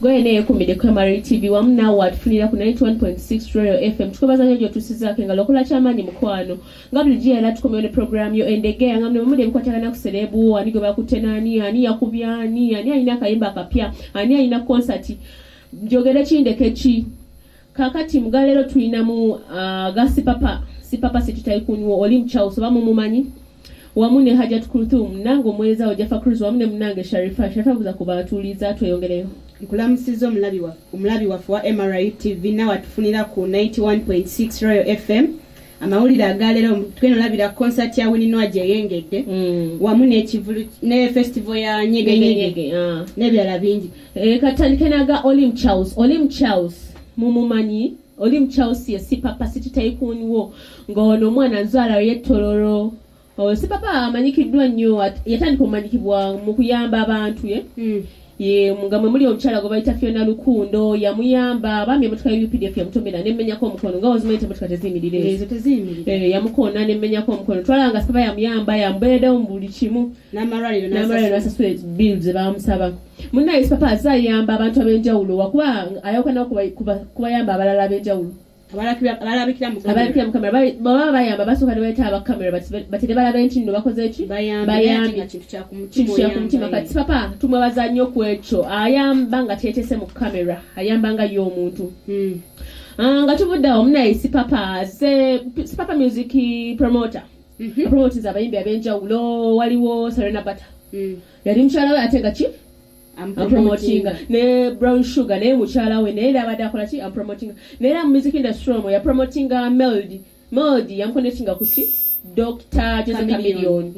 gwene kumide Kamari TV wamna watufunira ku 91.6 Royal FM tukobaza nyo tusizake ngalokola chamanyi mukwano ngabuli jia la tukomene program yo endegea ngamne mude mkwatana kuserebu anigo bakutenani ani yakubyani ani ayina kayimba kapya ani ayina concert njogera kindekechi kakati mugalero tuina mu gasi papa situtayikunwo oli mchauso bamumanyi wamune haja tukuruthum nango mweza ojafa cruise wamune mnange Sharifa buza kubatuliza tweyongeleyo nkulamusizo omulabi wafu wa MRI TV na watufunira ku 91.6 Royal FM amawulire agalero tweno labira concert ya Winnie Nwagi yengedde wamune ekivulu ne festival ya nyege nebya bingi katandikenaga oli mchaus mumumanyi oli mchaus ye sipapa situtayikunwo ngono mwana nzala yetoloro sipapa amanyikiddwa nnyo yatandika omanyikibwa mu kuyamba abantu ye mungamwe muli omukyala gwe bayita Fiona Lukundo yamuyamba bamye motoka UPDF yamutomera nemmenyako omukono nga ozimanyite motoka teziyimirire ezo teziyimirire yamukona nemmenyako omukono twalanga sipapa yamuyamba yambereddewo mu buli kimu n'amalwaliro asasula bills bamusaba munnaye sipapa azayamba abantu ab'enjawulo wakuba ayawukana kubayamba abalala ab'enjawulo abalabikira mu kamera baba bayamba basooka ne bayita abakamera batire balaba nti nno bakoze eki bayambi kintu kya ku mutima kati papa tumwebaza nnyo ku ekyo ayamba nga teetese mu kamera ayamba nga ye omuntu nga tuvuddeawo munaye sipapa music promoter promoters abayimbi ab'enjawulo waliwo Serena Bata yali mukyala we ate nga ki promoting ne Brown Sugar ne muchala we ne abadde akola ki promoting ne mu music industry ya promoting Melody yamconnectinga kuki Dr. Joseph Chameleon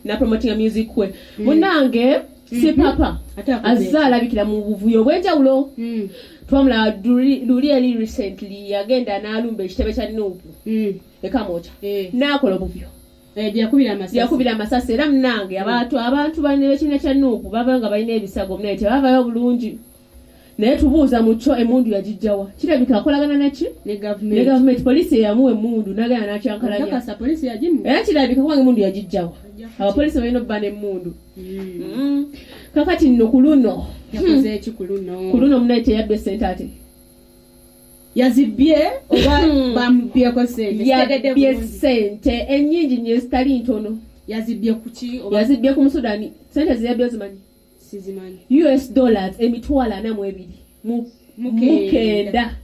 na promoting music we munange si papa azala bikira mu buvuyo bwenjawulo twamula duli recently yagenda n'alumba ekitebe kya Nuupu ekamocha nakola obuvyo yakubira amasasi era munange abantu bane bekina kya Nuupu babanga balina ebisago munaye tebavayo bulungi naye tubuuza mucho emundu yagijjawa kirabika akolagana neki ne government police yamuwe emundu nagana nakyankalanya kasa police yajimu era kirabika kuba emundu yagijjawa abapolisi balina obbana emundu kakati nno kuluno yakoze eki kuluno munaye teyabbe sente ate yazibye oba bamubbyeko sente ennyingi nnyo ezitali ntono yazibye kuki oba yazibye ku Musudani sente ziyabye zimanyi sizimanyi $42 mukenda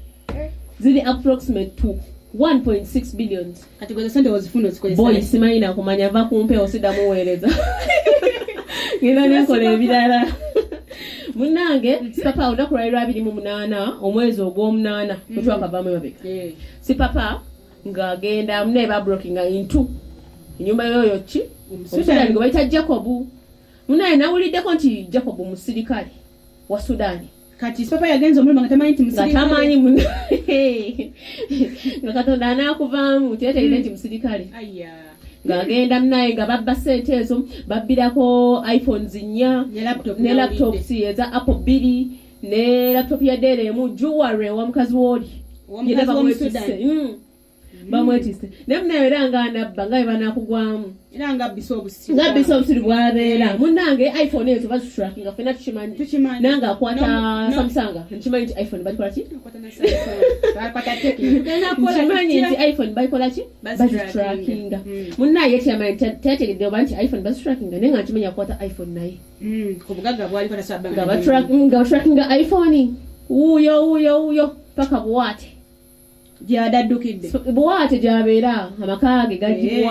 zili approximate to 1.6 billion kati goza sente ozifuna zikolesa boy simanyi na kumanya va kumpe osida muweereza ngina nekole ebirala munange sipapa onakulwairwa 28 omwezi ogw'omunana kutwakavamu mabeka si papa ngagenda muneba broking into inyumba yoyo ki Sudani ngo bayita Jacob munaye nawuliddeko nti Jacob musirikale wa Sudani kati papa yagenza omulima ngatamanyi nti musirikale ngatamanyi ngakatonda anakuvaamu tetegeere nti musirikale ngagenda munaye nga babba sente ezo babbirako iPhones 4 ne laptops eza Apple 2 ne laptop ya Dell emu jewelry wa mukazi woli bamwetise nemunaye era nga anabba nga banakugwamu era nga bisobusi bwabeera munange iPhone ezo baziturakinga fena tukimanyi nanga akwata Samsung nkimanyi nti iPhone balikola ki nkimanyi nti iPhone balikola ki baziturakinga munnaye teyategedde oba nti iPhone baziturakinga naye nga nkimanyi akwata iPhone naye obugagga bwaliko tasabba nga baturakinga iPhone uyo paka buwate gyadaddukidde buwate gyabeera amakage gali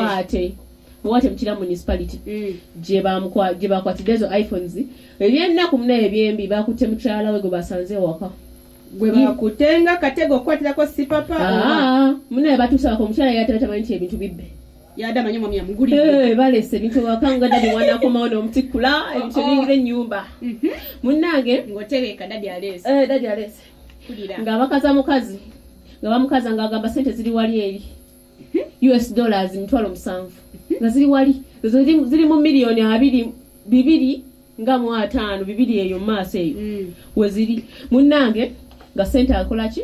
buwate mukira municipality gye bakwatidde ezo iPhones ebyennaku munaye ebyembi bakutte mukyala we gwe basanze waka gwe bakutenga katego okwatirako si papa munaye batuusabako omukyala yatamanyi nti ebintu bibbe yadamanyi omwami yamugulidde balese ebintu wakanga dadi wanakomawo n'omutikula ebintu bingira ennyumba munnange ng'otereka dadi alese ng'abakaza mukazi nga bamukaza ng'agamba sente ziri wali eri $7 nga ziri wali ziri mu milioni 2.5 2 eyo maaso eyo weziri munnange nga sente akola ki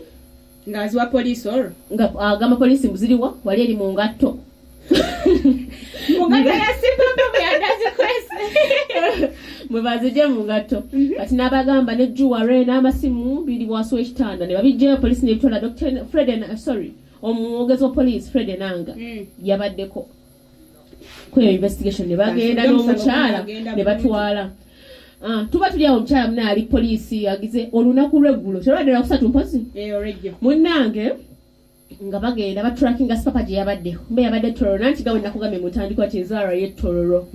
ng'aziwa polisi olwo nga agamba polisi muziriwa wali eri mu ngatto mwebazije mu ngatto kati n'abagamba ne jewelry n'amasimu biri bwaso ekitanda ne babijjayo police ne bitwala Dr. Omwogezi wa police Fred Enanga yabaddeko kwe investigation ne bagenda n'omukyala ne batwala tuba tuli awo omukyala muna ali police agize olunaku lw'eggulo kyolwadde lwakusatu mpozi munnange nga bagenda batrackinga sipapa gye yabaddeho mbe yabadde Tororo nanti gawe nakugambye mutandikwa ti nzaara ye Tororo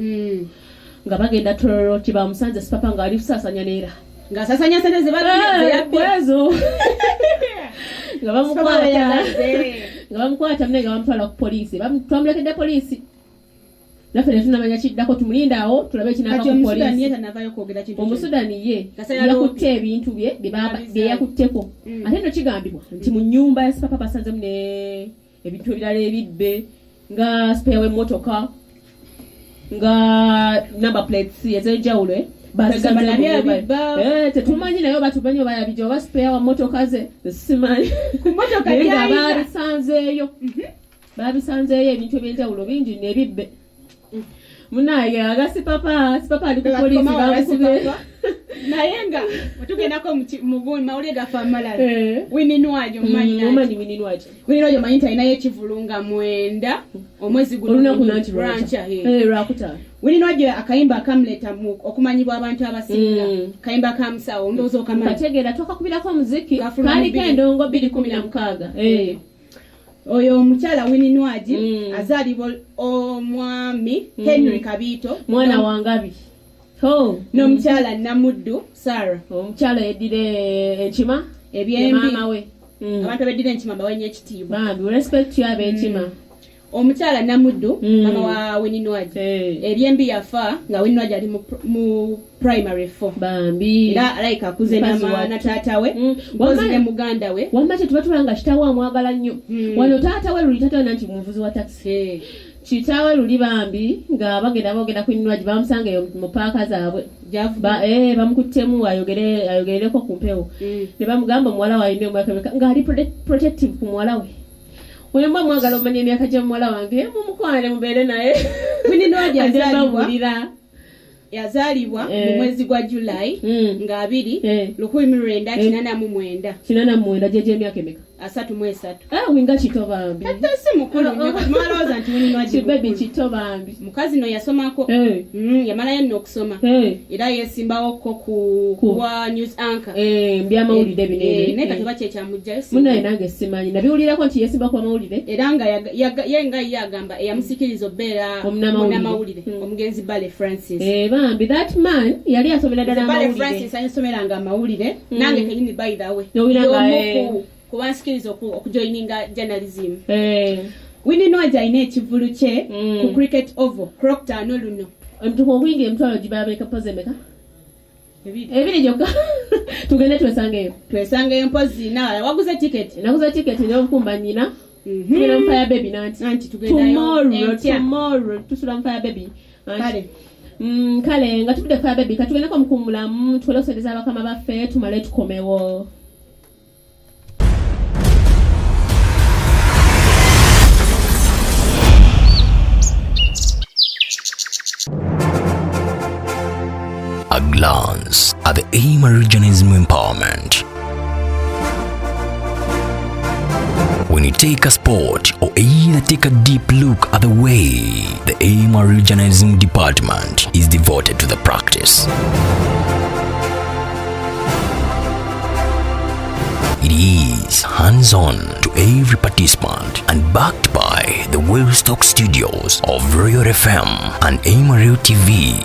nga bagenda Tororo tibamusanze sipapa nga ali kusasanya neera nga sasanya sente ze babyezo nga bamukwata mune nga bamutwala ku poliisi twamulekedde poliisi naffe ne tunamanya kiddako tumulinda awo tulabe ekinaava ku poliisi omusudani ye yakutte ebintu bye bye yakutteko ate no kigambibwa nti mu nnyumba ya sipapa basanzemu ne ebintu ebirala ebibbe nga spare w'emmotoka nga number plates ez'enjawulo tetumanyi naye batumanyi bayabijja oba spare wa motoka ze simanyi babisanzeeyo ebintu ebyenjawulo bingi nebibbe munaye agasi papa ali ku poliisi bamusibye naye nga otugendako muguni mawulire gafa amalala Winnie Nwagi omanyi Winnie Nwagi omanyi nti alinayo ekivulunga 9 omwezi guno lwakutaano Winnie Nwagi akayimba akamuleta okumanyibwa abantu abasinga kayimba kamusawo ndowooza okamanyi kategeera twakakubirako omuziki kaliko endongo 216 oyo omukyala Winnie Nwagi azaalibwa omwami Henry Kabiito mwana wangabi n'omukyala Namuddu Sarah omukyala yeddire enkima maama we abantu abeddire enkima bawenye ekitiibwa bambi respect yabo enkima omukyala Namuddu mama wa Winnie Nwagi ebyembi yafa nga Winnie Nwagi ali mu primary 4 bambi era alayika akuze na taata we wazile muganda we wamma tetubatulanga kitawo amwagala nnyo wano taata we luli taata nti muvuzi wa taxi kitawe luli bambi nga bagenda ku Winnie Nwagi bamusanga mu paaka zaabwe bamukuttemu ayogerereko ku mpewo ne bamugamba muwala waine omwaka nga ali protective ku muwala we oyo mba mwagala omanya emyaka gya muwala wange mumukwane mubeere naye Winnie Nwagi yazaalibwa mu mwezi gwa July nga 1989 jeje emyaka emeka 33 winga kito bambi si mukulu mwalowooza nti Winnie Nwagi baby kito bambi mukazi no yasomako yamalayo nno okusoma era yesimbawoko kuwa news anchor byamawulire binene naye kati bakye kyamujjayo munaye nange simanyi nabiwulirako nti yesimba ku amawulire era nga yenga yagamba eyamusikiriza obbeera munnamawulire omugenzi Bale Francis bambi that man yali asomera ddala amawulire Bale Francis asomeranga amawulire nange kenyini by the way kubansikiriza okujoininga journalism Winnie Nwagi alina ekivulu kye ku cricket oval Crockton luno emituko okuyingira emitwalo gibabeeka poze emeka ebiri gyokka tugende twesangeyo mpozi nawe waguze ticket naguze ticket n'obukumba nyina tugenda mu fire baby nanti tomorrow tusula mu fire baby kale nga tubudde fire baby katugendeko mukumulamu tuwole okusendeza abakama baffe tumale tukomewo A glance at the aim of regionalism empowerment. When you take a sport or either take a deep look at the way the aim of regionalism department is devoted to the practice. It is hands-on to every participant and backed by the well-stocked studios of Royal FM and Amarillo TV.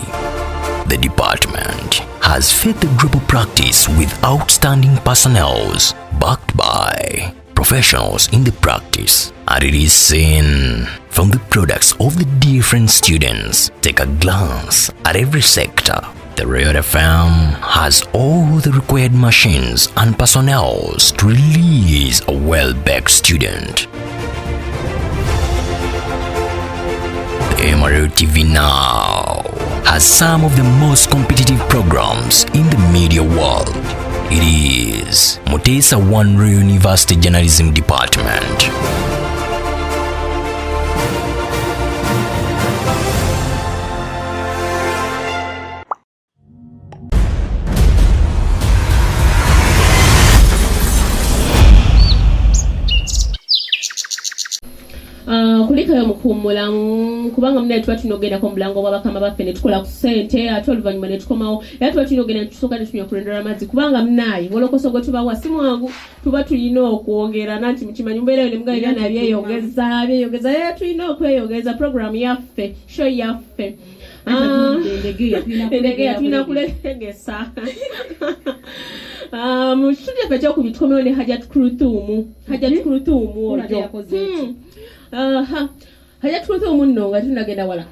The department has fed the group of practice with outstanding personnel backed by professionals in the practice, and it is seen from the products of the different students. Take a glance at every sector. The Royal FM has all the required machines and personnel to release a well-backed student. The Amarillo TV now has some of the most competitive programs in the media world. It is Mutesa One Royal University Journalism Department. muddukeyo mukuumulamu kubanga munaye tuba tunogenda ku mulango bw'abakama baffe ne tukola ku ssente ate oluvannyuma ne tukomawo era tuba tunogenda ne tusooka ne tunywa kulondera amazzi kubanga munaye wolokoso gwe tubawa si mwangu tuba tulina okwogera nanti mukimanyi mbeera yo ne mugalira byeyogeza era tulina okweyogeza programu yaffe show yaffe endegeya tulina kulegesa mu kitundu kyaffe ekyokubiri tukomewo ne Hajat Kuruthumu oyo Hajat Kuruthumu nno nga tunagenda wala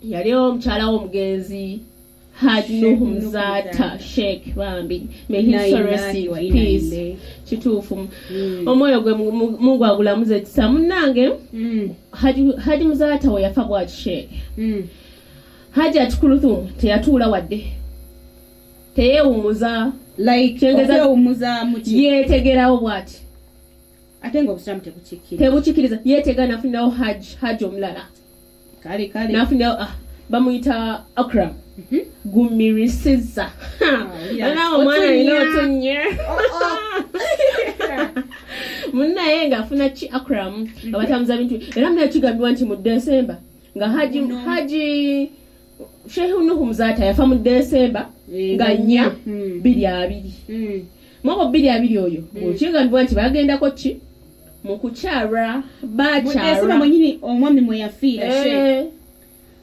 yali omukyala w'omugenzi Haji Nuhu Mzata Sheikh bambi peace kituufu omwoyo gwe Mungu agulamuze ekisa munnange Haji Mzata we yafa bwaki Sheikh Hajat Kuruthumu teyatuula wadde teyewumuza okuwumuza muki yeetegerawo bw'ati ate ng'obusiramu tebukikkiriza yeetega nafunirawo haji omulala kale nafunirawo bamuyita Akram gumirisiza nawe omwana alina otunye munnaye ng'afuna ki Akram nga batamuza bintu era munaye kigambibwa nti mu Desemba nga haji Sheikh Nuhu Mzata yafa mu Desemba nga 4 mwaka 2 oyo okigambibwa nti bagendako ki mu kukyalwa bakyalwa mwenyini omwami mwe yafiira Sheikh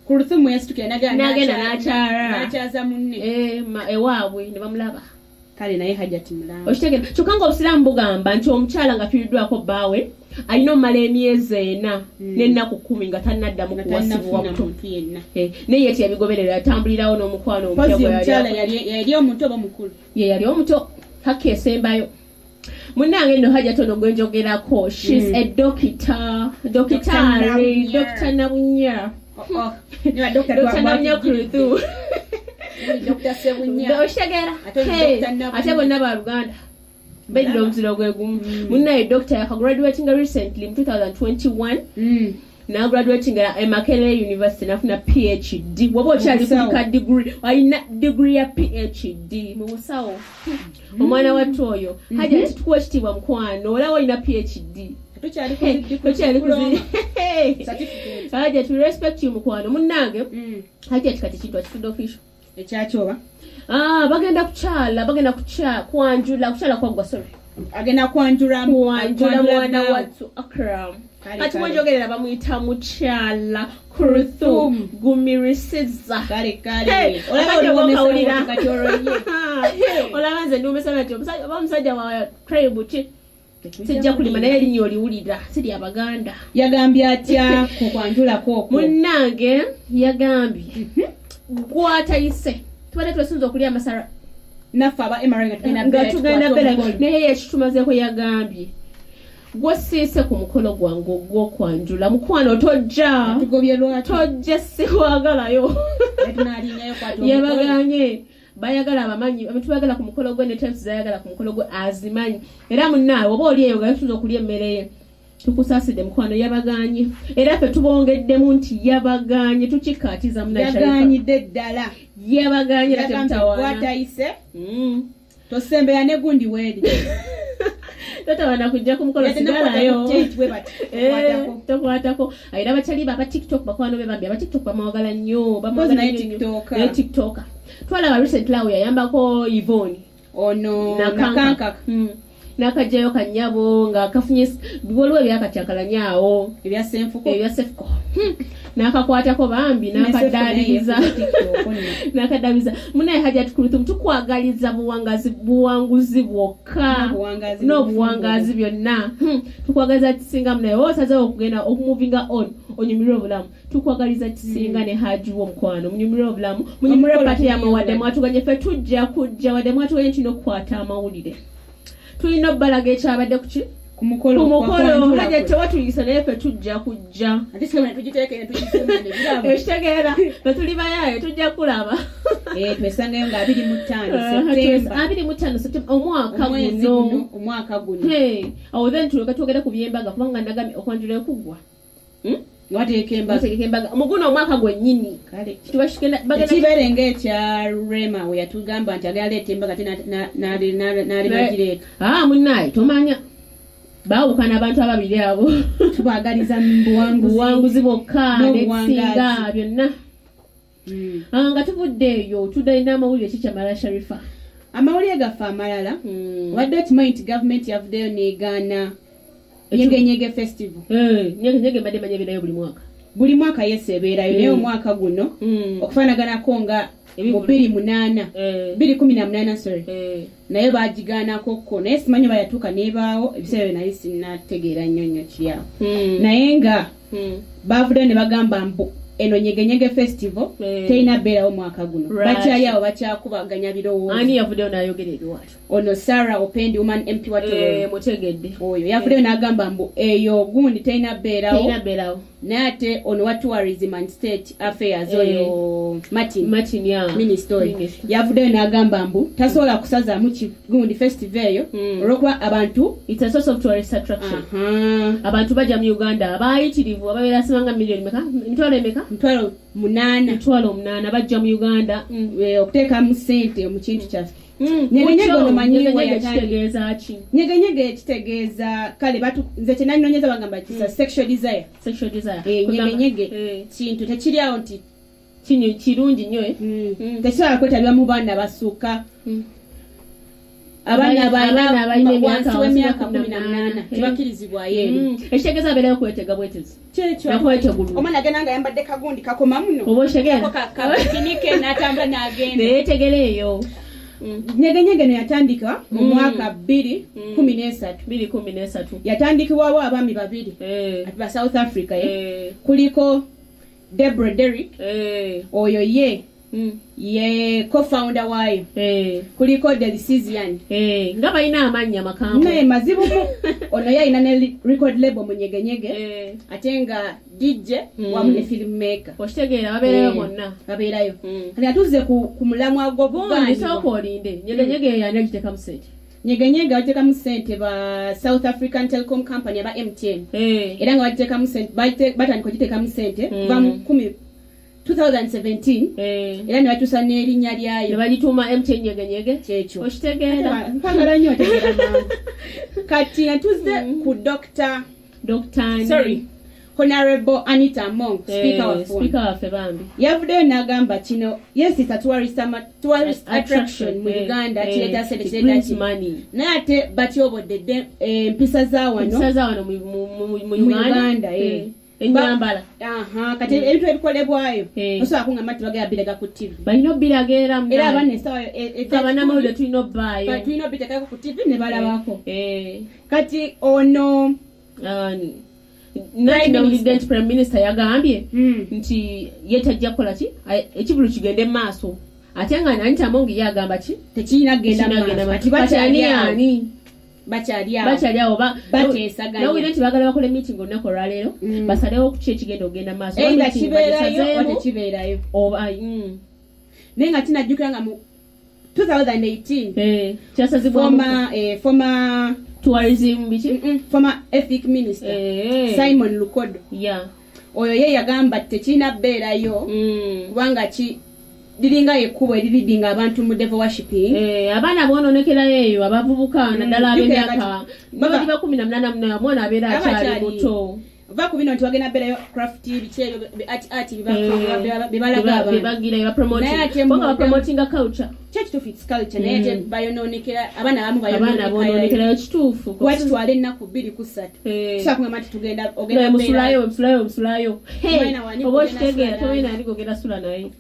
Kuruthumu yasitukira nagenda n'akyaza munne ewaabwe ne bamulaba kale naye Hajati mulamu okitegera kyokka nga obusiraamu bugamba nti omukyala nga fiiriddwako bbaawe alina omala emyezi 4 n'ennaku 10 nga tannaddamu kuwasibwa muntu yenna naye teyabigoberera yatambulirawo n'omukwano omukyala yali omuto oba mukulu ye yali omuto hakka esembayo munnange nno Hajati ono gwe njogerako she's a doctor Nabunya Dr. Nabunya Kuruthumu okitegera ate bonna ba Luganda bedira omuziro gwe gumu munnaye doctor yakagraduatinga recently mu 2021 nagraduatinga Makerere University nafuna PhD waba okyali kulika degree alina degree ya PhD mu busawo omwana wattu oyo Hajati tukuwa ekitiibwa mukwano olaba olina PhD tokyali kuzi Hajati respect you mukwano munnange Hajati kati kintu akifudde official ekyakyoba bagenda kwanjula kukyala kwaggwa sorry agenda kwanjula mwana wattu Akram kati mwenjogerera bamuyita mukyala Kuruthumu gumirisiza olaba nze ndiwumesana nti omusajja wa tribe ki sijja kulima naye erinnya oliwulira siri Abaganda yagambye atya ku kwanjulako okwo munnange yagambye gwatayise tubadde twesunza okulya amasara naffe aba MRI nga tugenda bela naye yekitumazeeko yagambye gwosiise ku mukolo gwange ogw'okwanjula mukwano tojja siwagalayo yabaganye bayagala abamanyi tubagala ku mukolo gwe ne times zayagala ku mukolo gwe azimanyi era munnaawe oba oli eyo nga tuza okulya emmere ye tukusaasidde mukwano yabaganye era ffe tubongeddemu nti yabaganye tukikkaatiza yaganyidde ddala yabaganye era temutawaana tosembera ne gundi weeri totawana kujja ku mukolo sigalayo tokwatako era bakyali aba TikTok bakwano be bambi aba TikTok bamwagala nnyo naye TikToker twalaba recent lawo yayambako Yvonne ono nakanka nakajjayo kanyabo nga kafunye waliwo ebyakatyakalanyaawo ebyasenfuko nakakwatako bambi nakadabiza munaye Hajati Kuruthumu tukwagaliza buwanguzi bwokka n'obuwangazi byonna tukwagaliza kisinga munaye osazeewo okugenda okumuvinga onyumirwe obulamu tukwagaliza kisinga ne Haji w'omukwano munyumirwe obulamu munyumirwe pate yamuwadde mwatuganye ffe tujja kujja wadde mwatuganye tulina okukwata amawulire tulina obbalaga ekyabadde kuki ku mukolo Hajati tewatuyisa naye ffe tujja kujja ekitegeera ffe tuli bayaayo tujja kulaba twesangayo nga 25 Septemba omwaka guno awo then tuleka twogera ku byembaga kubanga nagambye okwanjula ekuggwa wateekembaga muguno omwaka gwennyini kibeerenga ekya Rema we yatugamba nti agaleeta embaga te n'alibagireeta munnaaye tomanya baawukana abantu ababiri abo tubagaliza buwanguzi bokka n'ekisinga byonna. Nga tuvudde eyo tudalina amawulire kikyamala Sharifa. Amawulire gaffe amalala wadde okimanyi nti gavumenti yavuddeyo n'egaana Nyege Festival. Nyege mbadde manya ebeerayo buli mwaka yes ebeerayo naye omwaka guno okufaanaganako nga 2018 sorry naye bagigaanako ko naye simanyi bayatuuka n'ebaawo ebiseera nali sinnategeera nnyo kiryawo naye nga baavuddeyo ne bagamba mbu eno Nyege Festival terina beerawo mwaka guno bakyali awo bakyakubaganya birowoozo. Ani yavuddeyo n'ayogera ebiwaato? Ono Sarah Opendi woman MP Watoro mutegedde oyo yavuddeyo n'agamba mbu eyo gundi terina beerawo naye ate ono wa tourism and state affairs oyo Martin minister yavuddeyo n'agamba mbu tasobola kusazaamu gundi festival eyo olw'okuba abantu it's a source of tourist attraction. Abantu bajja mu Uganda abayitirivu ababeera simanga milioni meka mitwalo 8 bajja mu Uganda okuteekamu ssente mu kintu kyaffe. Nyege kitegeeza kale nze kyenanyonyeza bagamba kisa sexual desire. Nyege kintu tekiri awo nti kirungi nnyo tekisobola kwetabibwa mu baana basukka abaana wansi w'emyaka 18 tebakirizibwayo eri. Ekitegeeza abeerayo kwetega bwetezi omwana agenda nga yambadde kagundi kakoma muno kakinike n'atambula n'agenda neyetegera eyo. Nyege no yatandika mu mwaka 2013 yatandikibwawo abaami babiri ba South Africa kuliko Deborah Derrick oyo ye co-founder waayo kuliko Delicizian nga balina amannya makambwe naye mazibu ono yalina ne record label mu Nyege ate nga DJ wamu ne filmmaker okitegeera babeerayo bonna babeerayo kati atuze ku mulamwa gw'okugamba sooka olinde Nyege yani agiteekamu ssente. Nyege bagiteekamu ssente ba South African Telecom Company aba MTN era nga bagiteekamu ssente batandika okiteekamu ssente kuva mu 2017 era ne batuusa n'erinnya lyayo ne bagituuma MTN Nyege kyekyo okitegeera mpagala nnyo otegeera mangu kati natuze ku sorry Honorable Anita Monk speaker waffe bambi yavuddeyo n'agamba kino yes it's a tourist attraction mu Uganda kireeta sente naye ate batyobodde empisa za wano mu Uganda enyambala kati ebintu ebikolebwayo osobola kungamba nti bagenda birega ku TV balina obbirageera era abaana esawa abanamawulire tulina obbaayo tulina obbiteekako ku TV ne balabako kati ono nawulidde nti Prime Minister yagambye nti ye tajja kukola ki ekivulu kigende mu maaso ate nga Anita Monk yagamba ki tekirina kugenda maaso bakyali awo bateesaganya nawulidde nti baagala bakole meeting olunaku olwaleero basalewo ku ki ekigenda okugenda mu maaso nga kibeerayo oba tekibeerayo naye nga tinajjukira nga mu 2018 kyasazibwamu former tourism biki former ethic minister Simon Lukodo oyo ye yagamba tekirina beerayo kubanga liringa ekkubo eriridinga abantu mu devil worshiping abaana boononekerayo eyo abavubuka naddala ab'emyaka babali ba 18 mwana abeera akyali muto va ku bino nti bagenda beerayo craft bikyeyo art bebalaga bebagira bapromotinga culture kyekituufu its culture naye ate bayononekera abaana abamu boononekerayo kituufu watutwala ennaku 2-3 tusakumama nti tugenda musulayo oba okitegeera toyina ali gogera sula naye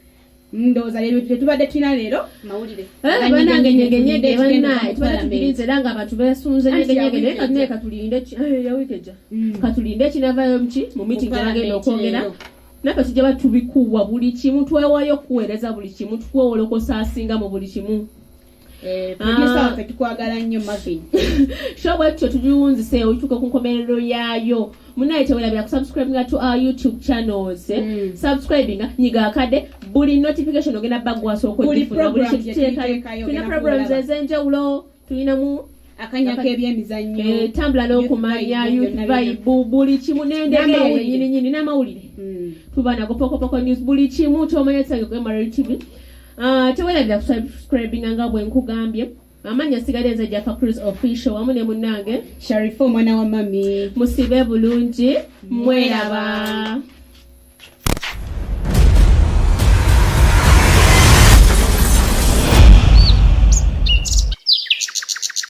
ndowooza leero tetubadde tulina leero mawulire banange Nyege bannaye tubadde tubirize era nga abantu beesunze Nyege naye katulinde yawikeja katulinde ekinavaayo mu meeting gyabagenda okwogera naye tujja batubikuwa buli kimu twewayo okuweereza buli kimu tukwewolokosa asinga mu buli kimu producer waffe tukwagala nnyo Marvin show bwetyo tugiwunzise oituuka ku nkomerero yaayo munaye tewerabira kusubscribinga to our YouTube channels subscribinga nyiga akadde buli notification ogenda bagwasa okwedifuna buli kiteekayo tulina programs ez'enjawulo tulinamu akanyako ebyemizannyo tambula n'okumanya YouTube vibe buli kimu n'endegeeyo nyininyini n'amawulire tuba nago pokopoko news buli kimu kyomanya kisange ku MRL TV tewerabira kusubscribinga nga bwe nkugambye amanya sigale nze Jaffa Cruise official wamu ne munnange Sharifa omwana wa mami musibe bulungi mweraba